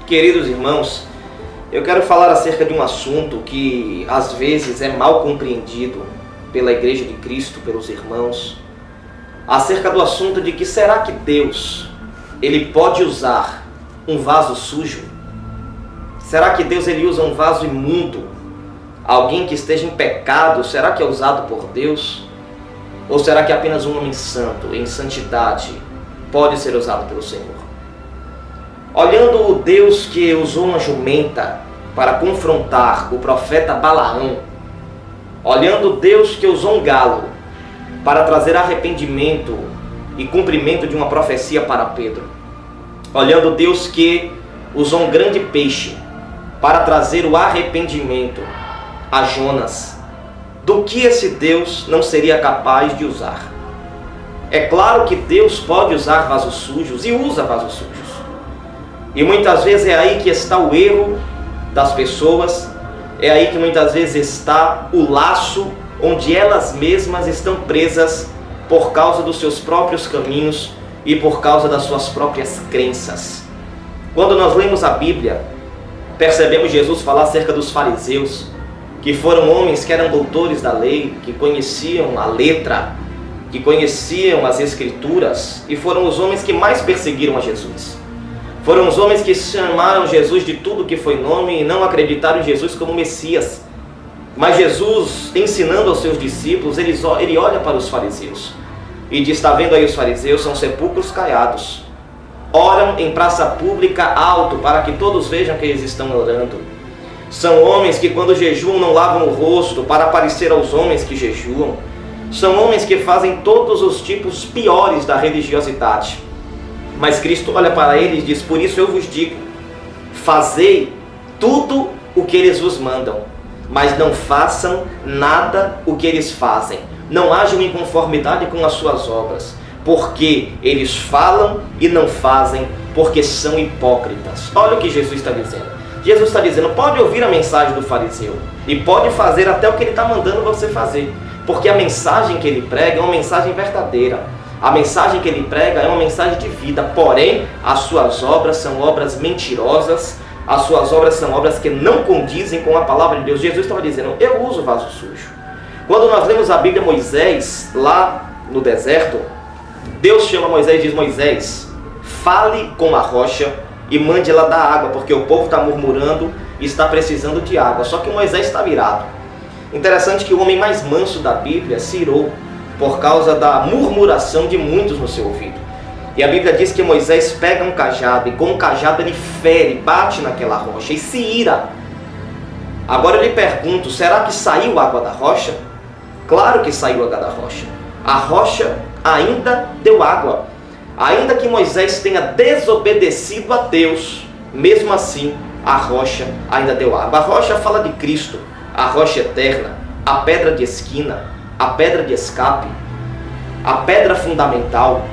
Queridos irmãos, eu quero falar acerca de um assunto que às vezes é mal compreendido pela Igreja de Cristo, pelos irmãos, acerca do assunto de que será que Deus, ele pode usar um vaso sujo? Será que Deus ele usa um vaso imundo? Alguém que esteja em pecado, será que é usado por Deus? Ou será que apenas um homem santo, em santidade, pode ser usado pelo Senhor? Olhando o Deus que usou uma jumenta para confrontar o profeta Balaão, olhando o Deus que usou um galo para trazer arrependimento e cumprimento de uma profecia para Pedro, olhando o Deus que usou um grande peixe para trazer o arrependimento a Jonas, do que esse Deus não seria capaz de usar? É claro que Deus pode usar vasos sujos e usa vasos sujos. E muitas vezes é aí que está o erro das pessoas, é aí que muitas vezes está o laço onde elas mesmas estão presas por causa dos seus próprios caminhos e por causa das suas próprias crenças. Quando nós lemos a Bíblia, percebemos Jesus falar acerca dos fariseus, que foram homens que eram doutores da lei, que conheciam a letra, que conheciam as escrituras, e foram os homens que mais perseguiram a Jesus. Foram os homens que chamaram Jesus de tudo que foi nome e não acreditaram em Jesus como Messias. Mas Jesus, ensinando aos seus discípulos, ele olha para os fariseus e diz: está vendo aí os fariseus? São sepulcros caiados. Oram em praça pública alto para que todos vejam que eles estão orando. São homens que quando jejuam não lavam o rosto para aparecer aos homens que jejuam. São homens que fazem todos os tipos piores da religiosidade. Mas Cristo olha para eles e diz: por isso eu vos digo, fazei tudo o que eles vos mandam, mas não façam nada o que eles fazem. Não hajam em conformidade com as suas obras, porque eles falam e não fazem, porque são hipócritas. Olha o que Jesus está dizendo. Jesus está dizendo: pode ouvir a mensagem do fariseu e pode fazer até o que ele está mandando você fazer, porque a mensagem que ele prega é uma mensagem verdadeira. A mensagem que ele prega é uma mensagem de vida, porém as suas obras são obras mentirosas, as suas obras são obras que não condizem com a palavra de Deus. Jesus estava dizendo: eu uso vaso sujo. Quando nós lemos a Bíblia, Moisés, lá no deserto, Deus chama Moisés e diz: Moisés, fale com a rocha e mande ela dar água, porque o povo está murmurando e está precisando de água. Só que Moisés está virado. Interessante que o homem mais manso da Bíblia se irou por causa da murmuração de muitos no seu ouvido. E a Bíblia diz que Moisés pega um cajado e com o cajado ele fere, bate naquela rocha e se ira. Agora eu lhe pergunto, será que saiu água da rocha? Claro que saiu água da rocha. A rocha ainda deu água. Ainda que Moisés tenha desobedecido a Deus, mesmo assim a rocha ainda deu água. A rocha fala de Cristo, a rocha eterna, a pedra de esquina, a pedra de escape, a pedra fundamental.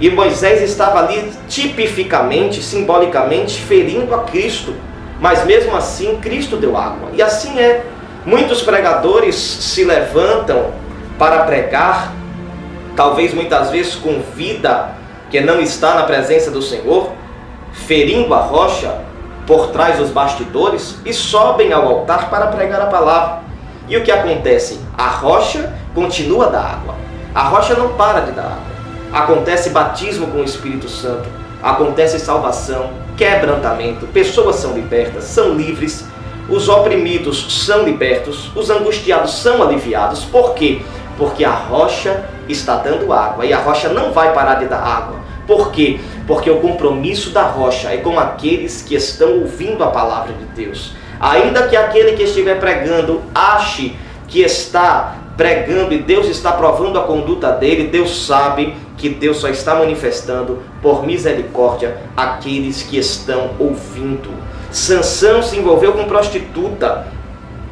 E Moisés estava ali tipificamente, simbolicamente, ferindo a Cristo. Mas mesmo assim, Cristo deu água. E assim é. Muitos pregadores se levantam para pregar, talvez muitas vezes com vida que não está na presença do Senhor, ferindo a rocha por trás dos bastidores, e sobem ao altar para pregar a palavra. E o que acontece? A rocha continua a dar água. A rocha não para de dar água. Acontece batismo com o Espírito Santo. Acontece salvação, quebrantamento. Pessoas são libertas, são livres. Os oprimidos são libertos. Os angustiados são aliviados. Por quê? Porque a rocha está dando água. E a rocha não vai parar de dar água. Por quê? Porque o compromisso da rocha é com aqueles que estão ouvindo a palavra de Deus. Ainda que aquele que estiver pregando ache que está pregando e Deus está provando a conduta dele, Deus sabe que Deus só está manifestando por misericórdia aqueles que estão ouvindo. Sansão se envolveu com prostituta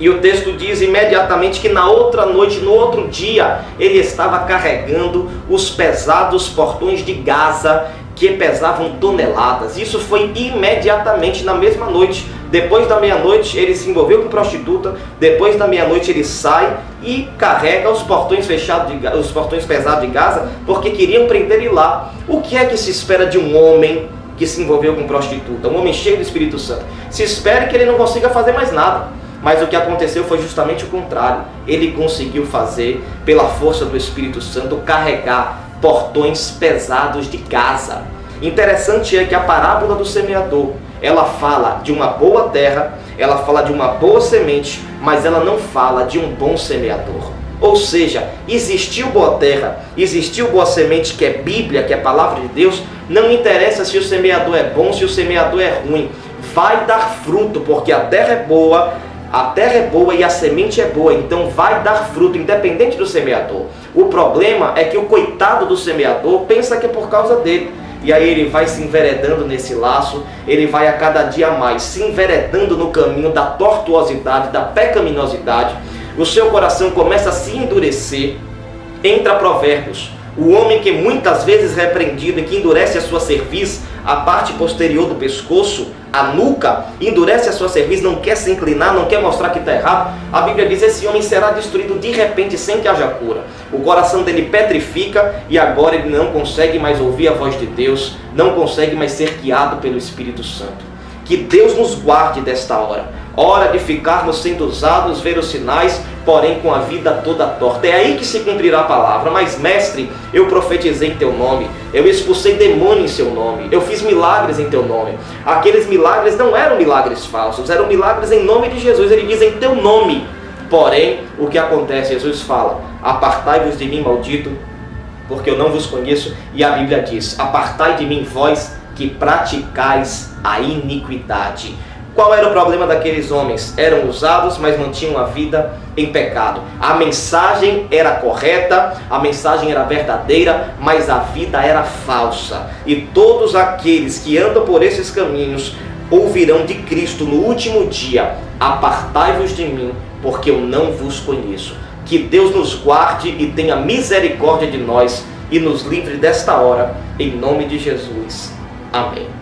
e o texto diz imediatamente que na outra noite, no outro dia, ele estava carregando os pesados portões de Gaza que pesavam toneladas. Isso foi imediatamente na mesma noite. Depois da meia-noite ele se envolveu com prostituta. Depois da meia-noite ele sai e carrega os portões fechados, os portões pesados de Gaza, porque queriam prender ele lá. O que é que se espera de um homem que se envolveu com prostituta, um homem cheio do Espírito Santo. Se espere que ele não consiga fazer mais nada. Mas o que aconteceu foi justamente o contrário. Ele conseguiu fazer, pela força do Espírito Santo, carregar portões pesados de Gaza. Interessante é que a parábola do semeador, ela fala de uma boa terra, ela fala de uma boa semente, mas ela não fala de um bom semeador. Ou seja, existiu boa terra, existiu boa semente, que é Bíblia, que é palavra de Deus. Não interessa se o semeador é bom, se o semeador é ruim. Vai dar fruto, porque a terra é boa e a semente é boa, então vai dar fruto, independente do semeador. O problema é que o coitado do semeador pensa que é por causa dele. E aí ele vai se enveredando nesse laço, ele vai a cada dia mais se enveredando no caminho da tortuosidade, da pecaminosidade. O seu coração começa a se endurecer. Entra Provérbios. O homem que muitas vezes é repreendido e que endurece a sua cerviz, a parte posterior do pescoço, a nuca, endurece a sua cerviz, não quer se inclinar, não quer mostrar que está errado. A Bíblia diz: esse homem será destruído de repente, sem que haja cura. O coração dele petrifica e agora ele não consegue mais ouvir a voz de Deus, não consegue mais ser guiado pelo Espírito Santo. Que Deus nos guarde desta hora. Hora de ficarmos sendo usados, ver os sinais, porém com a vida toda torta. É aí que se cumprirá a palavra. Mas, mestre, eu profetizei em teu nome, eu expulsei demônio em seu nome, eu fiz milagres em teu nome. Aqueles milagres não eram milagres falsos, eram milagres em nome de Jesus. Ele diz: em teu nome. Porém, o que acontece? Jesus fala: apartai-vos de mim, maldito, porque eu não vos conheço. E a Bíblia diz: apartai de mim, vós que praticais a iniquidade. Qual era o problema daqueles homens? Eram usados, mas mantinham a vida em pecado. A mensagem era correta, a mensagem era verdadeira, mas a vida era falsa. E todos aqueles que andam por esses caminhos ouvirão de Cristo no último dia: apartai-vos de mim, porque eu não vos conheço. Que Deus nos guarde e tenha misericórdia de nós e nos livre desta hora, em nome de Jesus. Amém.